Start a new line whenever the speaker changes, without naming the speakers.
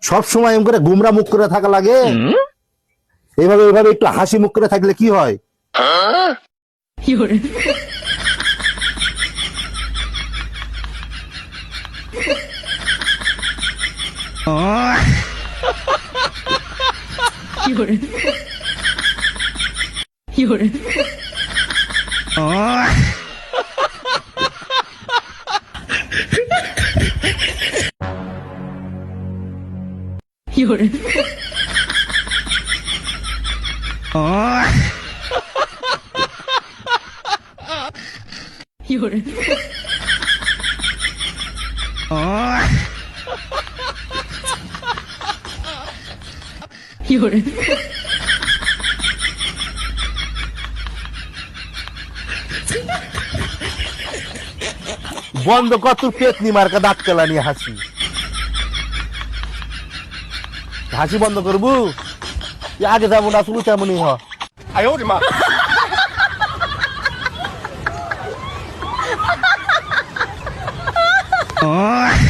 সব সময় এম করে গুমরা মুখ করে থাকা লাগে? এইভাবে এইভাবে একটু হাসি মুখ করে থাকলে কি হয়? বন্ধ কর তোর পেতনি মার্কা দাঁত কেলা নিয়ে হাসি। হাসি বন্ধ করবো? আগে যাবো না শুরু তেমনই হ।
哎呦我的妈！
Oh